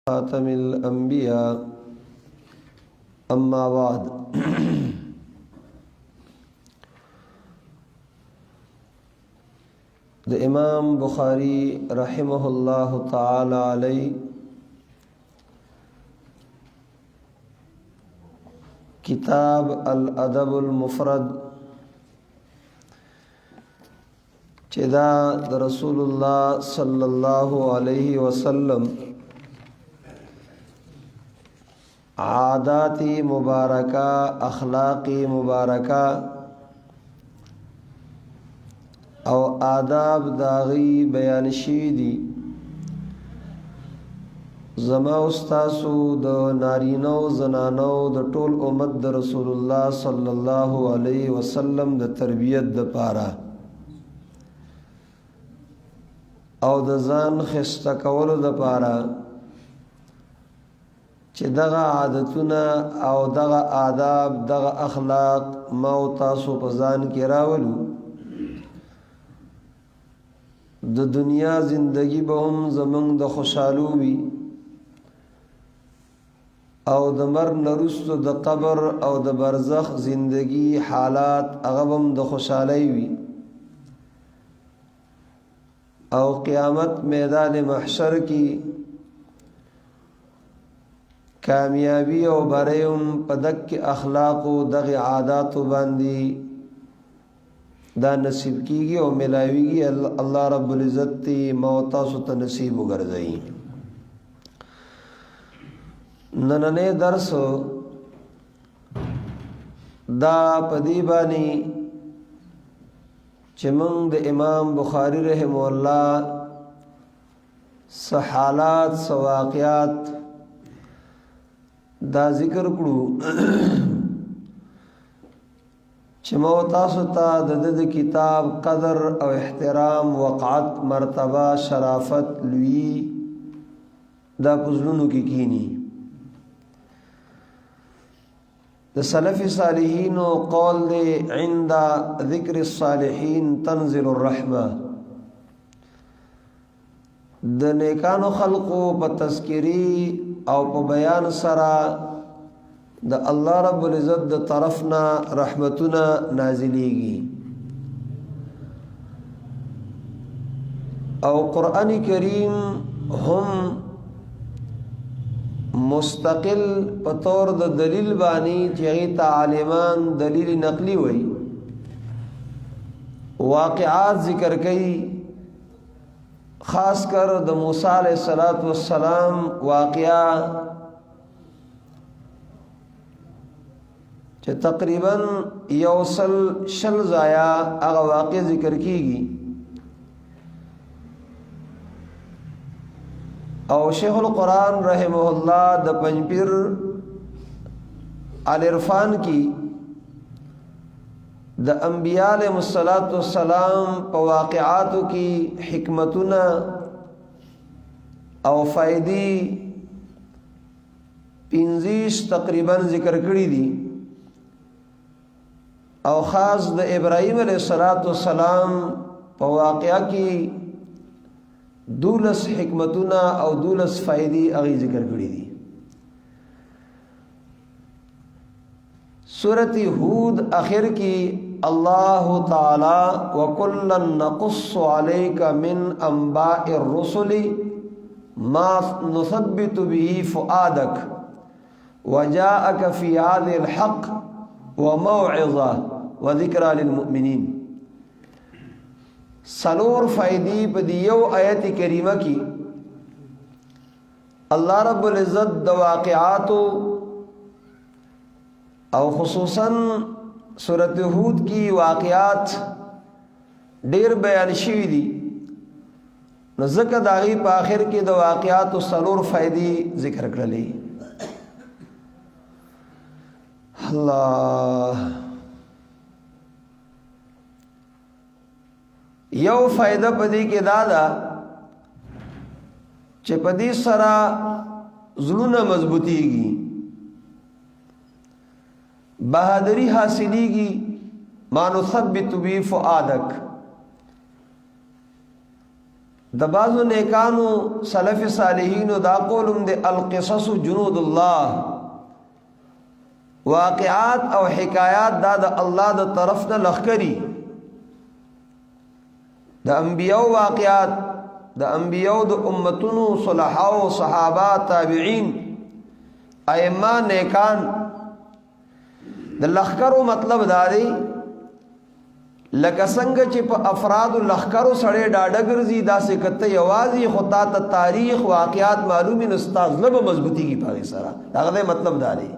خاتم الانبیاء اما بعد د امام بخاری رحمه الله تعالی علی کتاب الادب المفرد چې دا د رسول الله صلی الله علیه وسلم عادات مبارکہ اخلاق مبارکہ او آداب داغی بیان شوی دی زما استاسو د نارینو زنانو د ټول امت د رسول الله صلی الله علیه وسلم د تربیت د پاره او د ځان خسته کولو د پاره چې دغه عادتونه او دغه آداب دغه اخلاق ما او تاسو په ځان کې راولو د دنیا زندگی به هم زمونږ د خوشحالو وي او د مرګ نه وروسته د قبر او د برزخ زندگی حالات هغه هم د خوشحالۍ وي او قیامت میدان محشر کې کامیابی او بریم پدک اخلاق او دغه عادات باندې دا نصیب کیږي او ملاویږي الله رب العزت تی موت تاسو ته نصیب وګرځي نننه درس دا پدی باندې چې موږ د امام بخاری رحم الله صحالات سواقیات دا ذکر کړو چې مو تاسو ته د کتاب قدر او احترام وقعت مرتبه شرافت لوی دا پزلونو کې کینی د سلف صالحین قول دی عند ذکر الصالحین تنزل الرحمه د نیکانو خلقو په تذکری او په بیان سره د الله رب العزت د طرفنا رحمتنا نازلېږي او قرآن کریم هم مستقل په طور د دلیل باندې چې تعالیمان دلیل نقلی وي واقعات ذکر کوي خاص کر د موسی علیہ السلام واقعا چې تقریبا یوصل شل زایا هغه واقع ذکر کیږي او شیخ القرآن رحمه الله د پنځپیر العرفان کی د انبیاء علیہ السلام په واقعاتو کې حکمتونه او فائدې 15 تقریبا ذکر کړی دي او خاص د ابراهیم علیہ السلام په واقعا کې 12 حکمتونه او 12 فائدې هغه ذکر کړی دي سورۃ ہود اخر کی اللہ تعالی وَكُلًّا نَقُصُّ عَلَيْكَ مِنْ أَنْبَاءِ الرُّسُلِ مَا نُثَبِّتُ بِهِ فُؤَادَكَ وَجَاءَكَ فِي هَذِهِ الْحَقِّ وَمَوْعِظَةٌ وَذِكْرَى لِلْمُؤْمِنِينَ سلور فائدی په دیو آیت کریمه کی اللہ رب العزت د واقعاتو او خصوصاً سورۃ ہود کی واقعات ډیر بیان شوی دي نو ځکه د هغې په آخر کې د واقعاتو څلور فائدې ذکر کړلې الله یو فائدہ پدې کې دا ده چې پدې سره زړونه مضبوطیږي بہادری حاصلیږي ما نثبت بی فؤادک د بعضو نیکانو سلف صالحینو دا قولم د القصص جنود الله، واقعات او حکایات دا د الله د طرف نه لخکری، د انبیاء واقعات د انبیاء د امتونو صلحاء صحابه تابعین ائمه نیکان د لخکرو مطلب دا دی لکه څنګه چې په افراد لخکرو سړی ډاډه ګرځي داسې کته یوازې خو تا ته تاریخ واقعات معلومي نو ستا زړه به مضبوطېږي په هغې سره، هغه مطلب دا دی.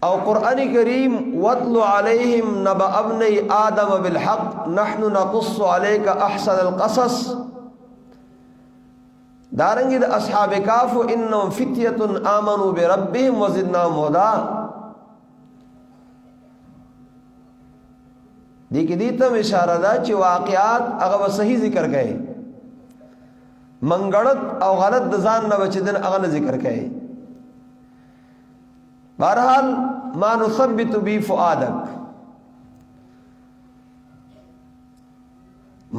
او قرآن کریم وَاتْلُ عَلَيْهِمْ نَبَأَ ابْنَيْ آدَمَ بِالْحَقِّ نَحْنُ نَقُصُّ عَلَيْكَ أَحْسَنَ الْقَصَصِ. دارنگی دا اصحاب کاف انہم فتیت آمنوا بربهم وزدناهم هدی. دیکھ دیتا میں اشارہ دا چی واقعات اغا صحیح ذکر گئے، منگڑت او غلط دزان نہ بچے دن اغا ذکر گئے. بہرحال ما نثبت بی فؤادک،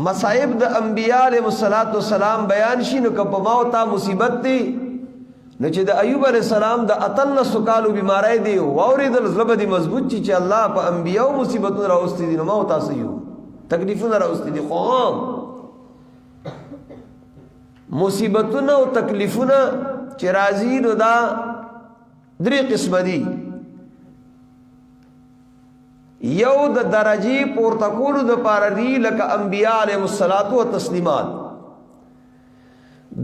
مصائب د انبیاء علیہ السلام بیان شي نو که په ما او تا مصیبت دی نو چې د ایوب علیہ السلام د اتل سکالو بیماری دی واوریدل زړه دی مضبوط چې الله په انبیاء مصیبتونو راوستي دي نو ما او تاسو یو تکلیفونه راوستي دي، خو مصیبتونه او تکلیفونه چې راځي نو دا درې قسم دي. یو د درجی پورته کولو د پاره دی لکه انبیاء علیهم الصلاۃ والتسلیمات،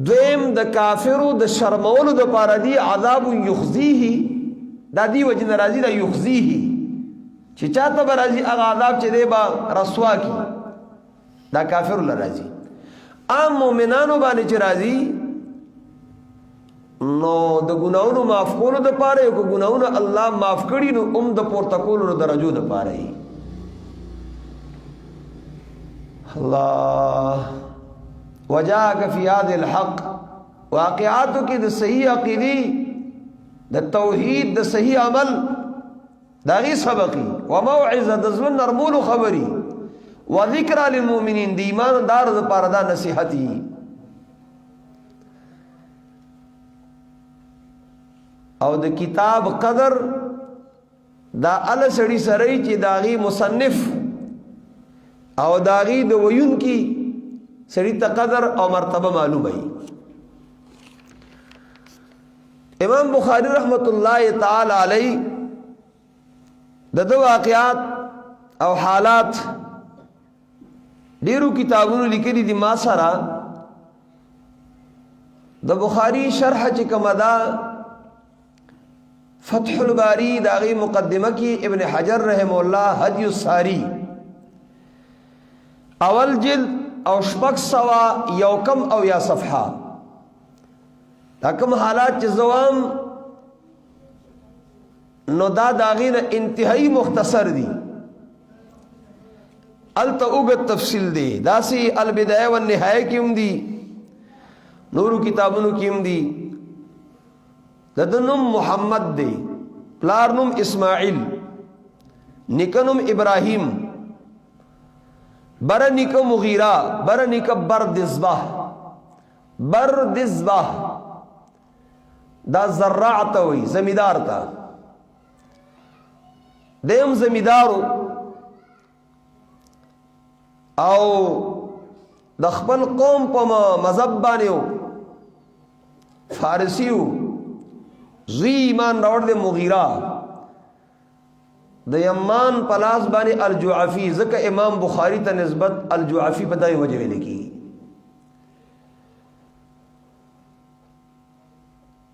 دویم د کافرو د شرمولو د پاره دی عذاب یخزیه، دا دی وجه ناراضی دا یخزیه چې چاته به راځي هغه عذاب چې دی با رسوا کی، دا کافر لراځي. عام مؤمنانو باندې چې راځي نو د ګناونو معاف کولو د پاره یو ګناونه الله معاف کړي نو د پورته کولو درجو د پاره ای الله وجاءك في هذا الحق. واقعاتو کې د صحیح عقیدی د توحید د صحیح عمل داغي سبقي وموعظه د ځوان نرمولو خبري وذکر للمؤمنین د ایمان دار د پاره دا نصیحتي. او د کتاب قدر دا ال سړی سړی چې داغي مصنف او داغي د ویون کی سړی ته قدر او مرتبه معلوم وي. امام بخاری رحمت الله تعالی علی د واقعات او حالات ډیرو کتابونو لیکلي دي. ما سره د بخاری شرح چې کومه ده فتح الباری داغی مقدمہ کی ابن حجر رحم اللہ ہدی الساری اول جلد او شپک سوا یوکم او یا صفحہ تاکم حالات چیزوام نو دا داغین انتہائی مختصر دی التاوگت تفصیل دی داسی البدایہ والنہایہ کیم دی نورو کتابونو کیم دی ددنم محمد دے پلارنم اسماعیل نکنم ابراہیم بر نکم مغیرہ بر نکم بردزبہ دا زراعتا ہوئی زمیدار تا دیم زمیدارو او دخبل قوم پا مذہب بانیو فارسیو زوی ایمان راوڑ دے مغیرہ د یمان پلاس بانی الجعفی ذکر امام بخاری تا نسبت الجعفی پتائی وجہ لکی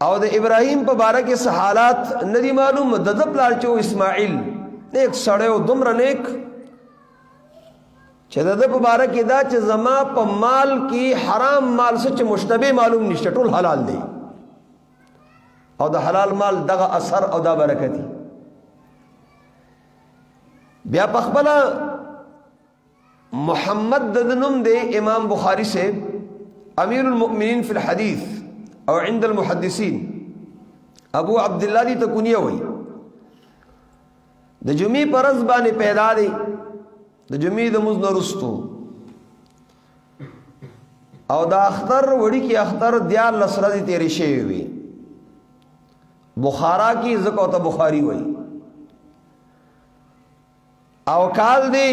او د ابراہیم پا بارہ کے سحالات ندی معلوم ددب لارچو اسماعیل نیک سڑیو دمر نیک چه ددب بارہ کی دا چه زما پا مال کی حرام مال سچ مشتبه معلوم نشتے ټول حلال دی او دا حلال مال دغه اثر او دا برکتی. بیا پخبلا محمد ددنم دے امام بخاری سے امیر المؤمنین فی الحدیث او عند المحدثین ابو عبداللہ دی تکونیہ ہوئی د جمعی پرز بانے پیدا دی د جمعی د مزن رستو او دا اختر وړي کې اختر 14 ورځې تیرې شوې وي. بخارا کی زکو ته بخاری وای. او کال دی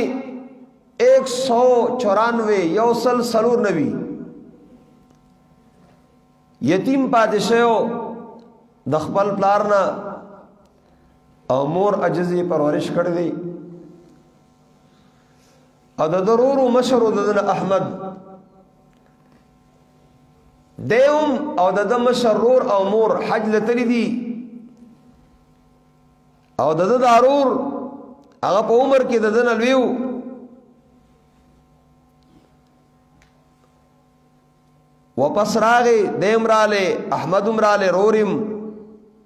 194 یوسل سلور نبی یتیم پاتې شو د خپل پلار نه او مور عجزي پرورش کړی دی او د ضرور مشر د احمد دیوم او د مشرور او مور حج لتلی دی او د ضرور هغه په عمر کې د دن لویو واپس راغی دیم راله احمد راله رورم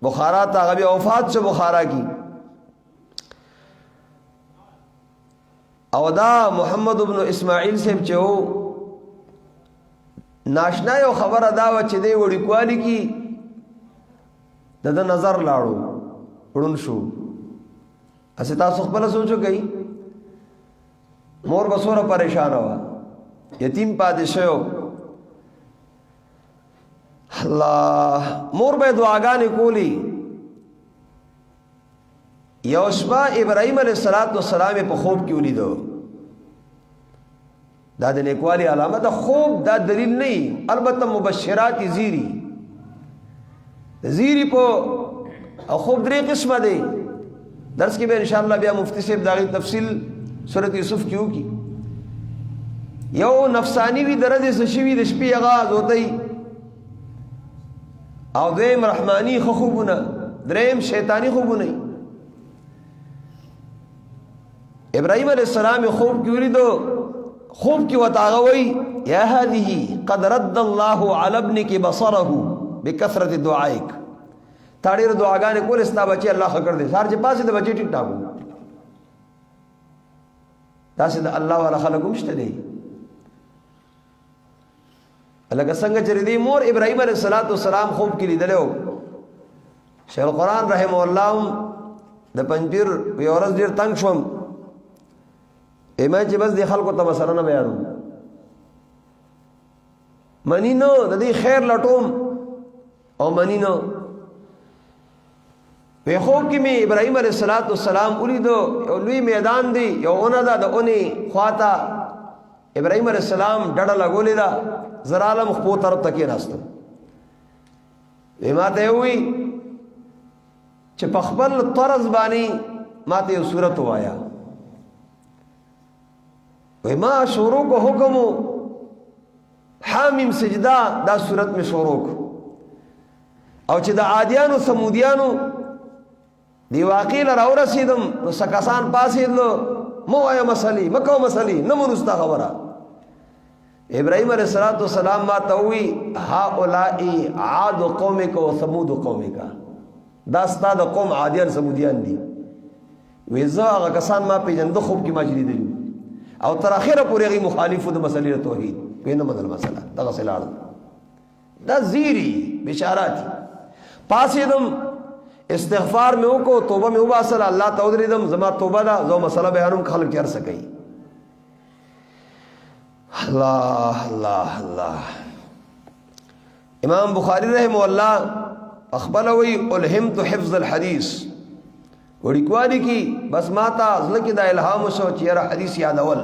بخارا ته هغه وفات شو بخارا کی او دا محمد ابن اسماعیل صاحب چې وو ناشنا یو خبر ادا و چې دی وړي کوالی کی د نظر لاړو پړون شو. اسه تاسو خپل سوچو کوي مور بسوره پریشان وا یتیم پاتې شو. الله مور به دعاګانې کولی. یو شپه ابراهیم علیه السلام په خوب کې ولیدو. دا د نیکوالي علامه ده. خوب دا دلیل نه البته مبشرات زیری په او خوب درې قسمه دي. درس کې به ان شاء الله بیا مفتی صاحب داغي تفصیل سورۃ یوسف کیو کی. یو نفسانی وی درجه سشوی د شپې آغاز ہوتای او دیم رحمانی خوبونه دریم شیطانی خوبونه. ابراهیم علیہ السلام خوب کې ولیدو. خوب کې وتاغوي یا هذه قد رد الله على ابنك بصره بكثرة دعائك. تاړي دعاګانې کول استا بچي الله خکر دي سار چې پاسه د بچي ټیک ټاکو تاسو د الله والا خلقو مشته دي. لکه څنګه چې دی مور ابراهیم علیه السلام خوب کې لیدلو. شیخ القرآن رحم الله د پنځیر یو ورځ ډیر تنگ شوم. ایمه چې بس د خلکو ته مسله نه بیانو منی نو د دې خیر لټوم او منی نو په خوب کې می ابراهیم علیه السلام ولیدو. یو لوی میدان دی یو اونه ده د اونې خواته ابراهیم علیه السلام ډډه لګولې ده زرالم خپل طرف تکي راستم. ماته وی چې په خپل طرز باندې ماته یو صورت وایا. ما شروع کو حکم حامیم سجدہ دا صورت میں شروع کو او چې د عادیانو سمودیانو دی واقع لراو رسیدم نو سکسان پاسیدلو مو آیا مسئلی مکو مسئلی نمونستا خبرہ. ابراہیم علیہ السلام ما تووی هؤلائی عاد قومک و ثمود قومک داستا دا قوم عادیان سمودیان دی ویزا آغا کسان ما پیجن دو خوب کی ماجری دیو او تر اخره پورې غي مخالفو د مسلې توحید پینه بدل مسله دغه سلاړ دا زیری بشارات پاسیدم استغفار مې وکړو توبه مې وباسل الله تعالی دم زما توبه دا زو مسله بیانوم خلک چر سکی. الله الله الله. امام بخاری رحم الله اخبلوی الهمت حفظ الحديث وړیکوالی کی بس ماتا ځل کې د الهام شو چې را حدیث یادول.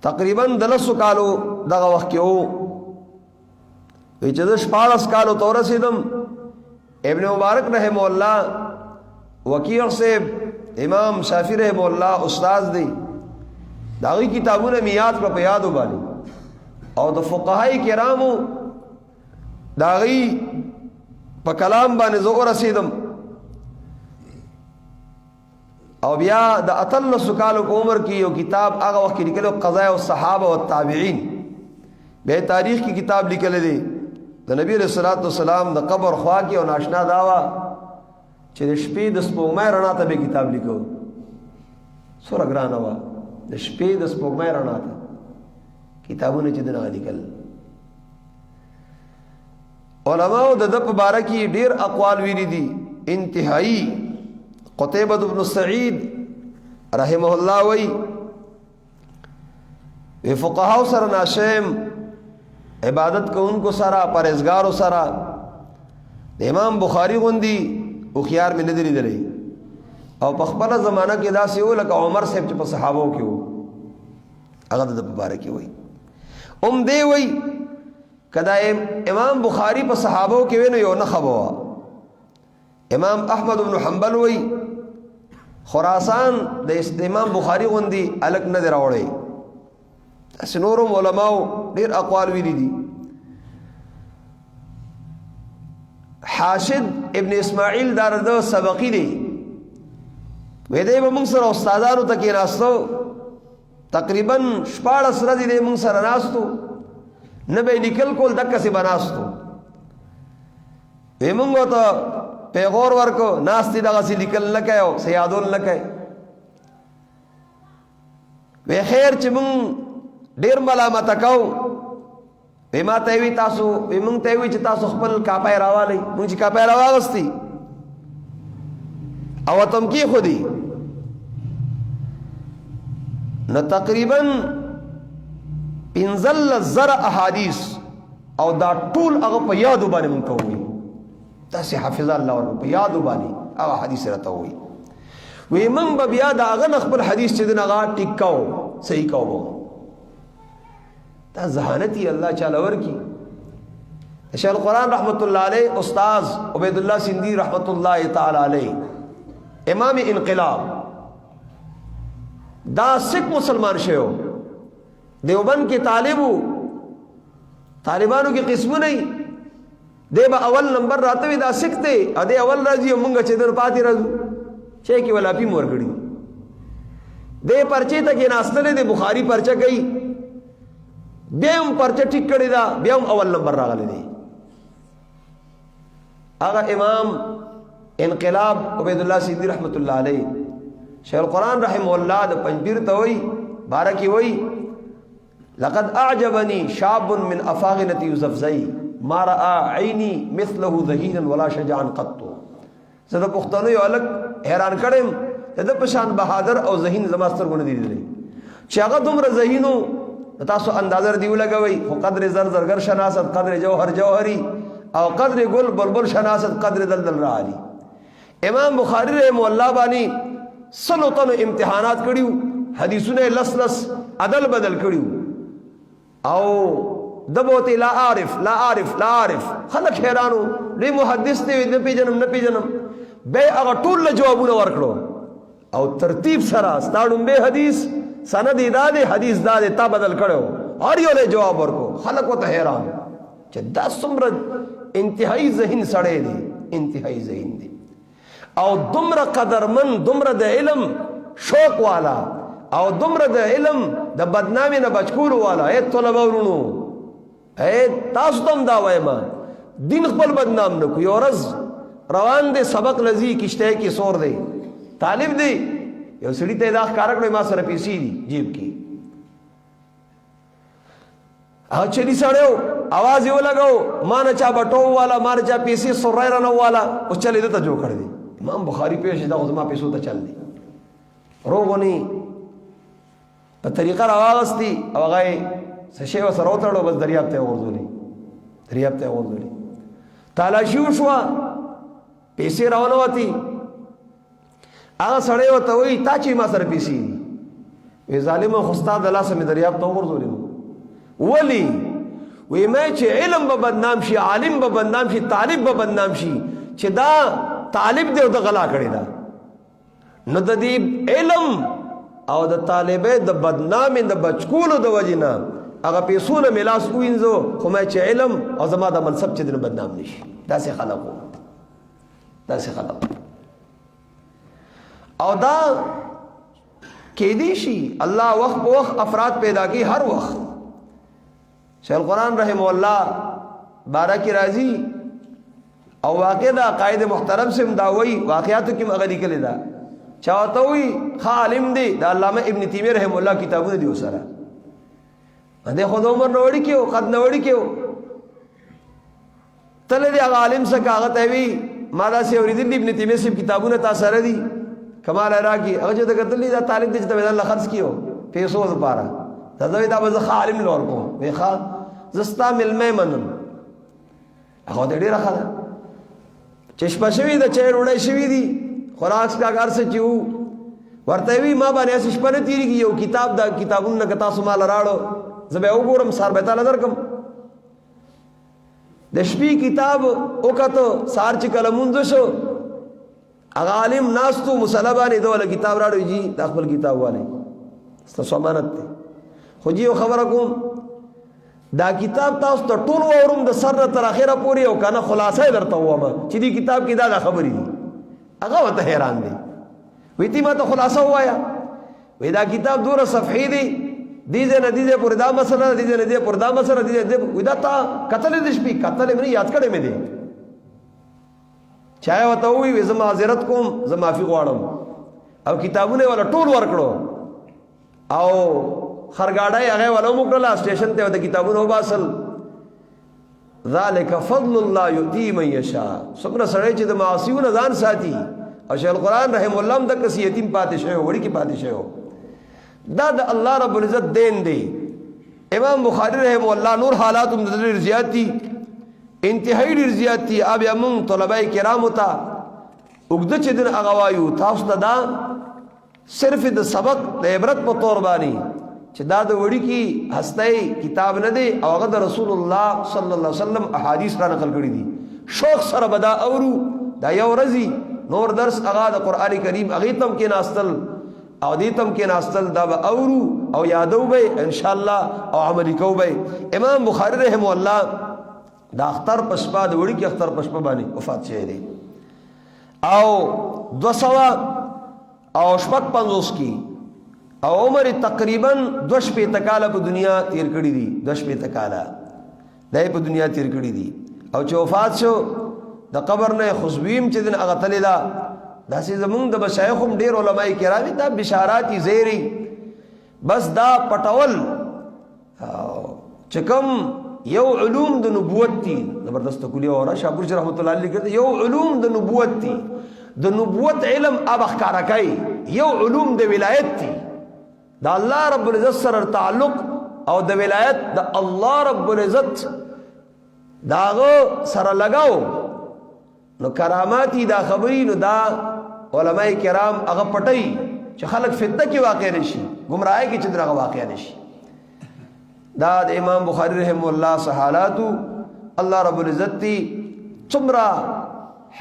تقریبا 10 کالو دغه وخت کې وو چې د 14 کالو تور رسیدم. ابن مبارک رحم الله وکیع صاحب امام شافعی رحم الله استاد دی داغي کتابونه میاد په یادو باندې او د فقهای کرامو داغي په کلام باندې زو رسیدم. او بیا د اتلس کالو په عمر کې یو کتاب هغه وخت کې لیکلو قضایا الصحابه والتابعین به تاریخ کی کتاب لیکل دي د نبی رسول الله والسلام د قبر خوا کې او ناشنا داوا چې د شپې د سپوږمۍ رڼا ته به کتاب لیکو سور ګران وا د شپې د سپوږمۍ رڼا ته کتابونه چې دغه لیکل. علماء د مبارکی ډیر اقوال ویلي دي انتهایی. قتيبة بن سعيد رحمه الله وی فقهاء سره ناشم عبادت کوونکو سره پرهیزګارو سره د امام بخاری غوندي او خيار مې ندري دري او په خپل زمانہ کې دا سی لکه عمر صاحب چې په صحابو کې وو هغه د مبارک وي دی وي کدا امام بخاری په صحابو کې وینو یو نه خبره امام احمد بن حنبل وي خراسان د امام بخاری غوندي الک نه دراوړي اسنورو علماء ډیر اقوال ویلي دي حاشد ابن اسماعیل دار د سبقی دی وې دې به موږ سره استادانو ته کې راستو تقریبا 14 ورځې دې موږ سره راستو نه به نکل کول دک څه بناستو وې موږ ته پیغور ورکو ناستي دغه سي لیکل نه کایو سیادول نه کای وې خیر چې موږ ډیر ملامت کاو وې ما ته وی تاسو وې موږ ته وی چې تاسو خپل کاپای راوالي موږ چې کاپای راوغستی او تم کی خودي نو تقریبا 15,000 احادیث او دا ټول هغه په یادو باندې مونږ کوي تاسو حافظ الله ورو په یادو باندې هغه حدیث راته وي وې مونږ به بیا دا هغه خپل حدیث چې دغه ټیکاو صحیح کوو دا ذہانتی الله تعالی ورکی شیخ القرآن رحمت الله علیه استاد عبید الله سندی رحمت الله تعالی علیه امام انقلاب دا سکھ مسلمان شیو دیوبند کے طالبانو کی قسم نہیں دے با اول نمبر راتے ہوئے دا سکھ دے دے اول راضی منگا چیدن پاتی رازو چے کی والا پی مور گڑی دے پرچے تک یہ ناستلے دے بخاری پرچہ گئی بیام پرچہ ٹھیک کردی دا بیام اول نمبر راغ لے دے آغا امام انقلاب عبید اللہ سیدی رحمت اللہ علیہ شیخ القرآن رحمه اللہ دا پنجبیر توئی بارکی وئی لقد اعجبنی شاب من افاغنتی یوزفزئی ما رأى عینی مثله ذہینا ولا شجعا قطو زدہ پختانوی علق حیران کرم زدہ پشان بہادر او ذہین زماستر گونے دی دی چاگا دمر ذہینو تاسو اندازر دیو لگوئی خو قدر زر زرگر شناست قدر جوہر جوہری او قدر گل بلبل شناست قدر دلدل رعالی امام بخاری رحمه اللہ بانی سلو تنو امتحانات کریو حدیثوں نے لس لس عدل بدل کریو او دبوتی لا عارف لا عارف لا عارف خلق حیرانو لی محدث دیوی نپی جنم بے اگا طول جوابون ورکڑو او ترتیب سرا ستاڑن بے حدیث سندی دادے حدیث دادے تا بدل کرو اور یو لے جواب ورکو خلق و تا حیران چہ دا سمرد انتہائی ذہن سڑے دی انتہائی ذہن دی او دمر قدرمن دمر د علم شوق والا او دمر د علم د بدنامی نه بچکول والا اے طلبه ورونو اے تاسو تم دا وایما دین خپل بدنام نه کوي اورز روان دي سبق لذي کشته کی سور دی طالب دی یو سړی ته دا ښکار کړی ما سره پیسې دي جیب کې او چلی سړیو आवाज یو لګاو ما نه چا بټو والا ما نه چا پیسې سورای رانه والا او چلی دته جو کړی امام بخاری پیش دا غزما پیسو ته چل دی روغونی په طریقه راوغستی او هغه سشي وسره وتړو بس دریاب ته ورزولي تالاشي وشو پیسې راونه وتی هغه سړی وته وی تا چې ما سره پیسې وی ظالم خو استاد الله سم دریاب ته ورزولي ولی وی ما چې علم به بدنام شي عالم به بدنام شي طالب به بدنام شي چې دا طالب دې د غلا کړی دا نو د دې علم او د طالبې د بدنامي د بچکولو د وجینا هغه پیسونه ملاس وینځو خو ما چې علم او زما د منصب چې د بدنام نشي دا څه خلقو او دا کې دي شي الله وخت په وخت افراد پیدا کی هر وخت شیخ القرآن رحمه الله بارکی راضی او واقع دا قائد محترم سے مداوی واقعاتو کی مغلی کلی دا چاہتوی خالم دی دا علامہ ابن تیمیہ رحمہ اللہ کتابوں دیو سارا دے خود عمر نوڑی کیو قد نوڑی کیو تلے دی عالم سے کاغت ایوی مادا سے اوریدن دی ابن تیمیہ سے کتابوں تا سارا دی کمال عراقی اگر جو دکتر لی دا طالب دی جتا بیدان لخرس کیو پیسو دا پارا دا دا بز خالم لور کو وی خال زستا ملمه منم هغه دې ډیره ښه ده چې شپه شوي ده چای ډوډۍ شوي دي خوراک څښاک هر څه چې وو ورته وي ما باندې هسې شپه نه تېرېږي یو کتاب دا کتابونه که تاسو ماله راړو زه به یې وګورم سهار به یې تاله درکړم د شپې کتاب وکتو سهار چې کله مونځ شو هغه عالم ناست و مسله باندې ده وله کتاب راړو جي دا خپل کتاب والی ستاسو امانت دی خو جي یو خبره کوم دا کتاب تاسو ته ټول واورم د سر نه تر اخره پورې او که نه خلاصه یې درته ووایم چې دې کتاب کې دا خبرې دي هغه ورته حیران دی وایي تی ما ته خلاصه ووایه وایي دا کتاب دومره صفحې دی دې ځای نه دې ځای پورې دا مسله ده دې ځای نه دې پورې دا مسله دې ځای وایي دا تا کتلې د شپې کتلې مې نه یاد کړی مې دی چا یې ورته ووایي زه معذرت کوم زه معافي غواړم او کتابونه یې وله ټول ورکړو او خرګاډی هغه ولا وکړله سټیشن ته د کتابونو وباسل ذلک فضل الله یؤتی من یشاء څومره سړی چې د معاصیو نه ځان ساتي او شیخ القرآن رحم الله هم دقسې یتیم پاتې شوی وړي کې پاتې شوی دا د الله رب العزت دین دی امام بخاری رحم الله نور حالات هم د ډېر زیات دي انتهایی ډېر زیات دي بیا موږ طلبه کرامو ته اوږده چې دین هغه وایو تاسو ته دا صرف د سبق د عبرت په طور باندې چې دا د وړي کې هستی کتاب نه دی او هغه د رسول الله صلی الله علیه وسلم احادیث را نقل کړي دي شوق سره به دا اورو دا یو ورځي نور درس هغه د قرآن کریم هغې تم کې ناستل او دې تم کې ناستل دا به اورو او یادو به انشاءالله او عملي کو به امام بخاری رحم الله دا اختر په شپه د وړي کې اختر په شپه باندې وفات شوی دی او 200 او شپږ 50 کې او عمر تقریبا 2 کاله په دنیا تیر کړی دي 2 کاله دای په دنیا تیر کړی دي او چې وفات شو د قبر نه خوشبیم چې دن هغه تللی ده داسې زمونږ د مشایخ هم ډېر علما کرام دا بشارات زیری بس دا پټول چې کوم یو علوم د نبوت دي زبردست کلی اورا شاپور شریف رحمت الله علیه یو علوم د نبوت دي د نبوت علم اب ښکارا کوي یو علوم د ولایت دي دا الله رب العزت سره تعلق او د ولایت د الله رب العزت داغه سره لگاو نو کراماتی دا خبري نو دا علماء کرام هغه پټي چې خلک فتنه کې واقع نشي گمراهي کې چې دغه واقع نشي دا د امام بخاری رحم الله صحالاتو الله رب العزت دی څومره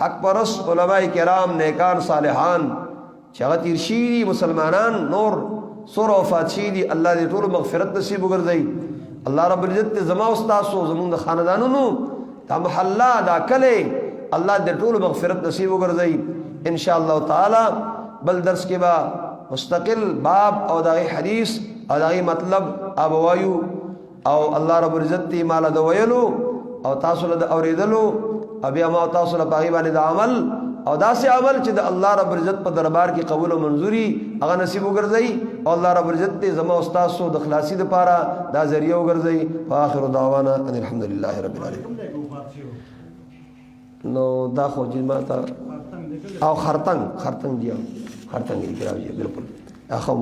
حق پرست علماء کرام نیکان صالحان چې هغه تیر شي مسلمانان نور سور وفات شي دي الله دې ټول مغفرت نصیب وګرځي الله رب العزت زما او تاسو زموږ د خاندانونو دا محله دا کله الله دې ټول مغفرت نصیب وګرځي ان شاء الله تعالی بل درس کې با مستقل باب او دغه حدیث او دغه مطلب ابوایو او الله رب العزت دې مال د ویلو او تاسو له اوریدلو ابي ما تاسو له باغی باندې د عمل او داسې عمل چې د الله رب العزت په دربار کې قبول او منظوري هغه نصیب وګرځي او الله رب العزت دې زما او تاسو د خلاصي لپاره دا ذریعہ وګرځي واخر دعوانا ان الحمد لله رب العالمین نو دا خو جماعت او خرطنګ دی خرطنګ دی بالکل اخو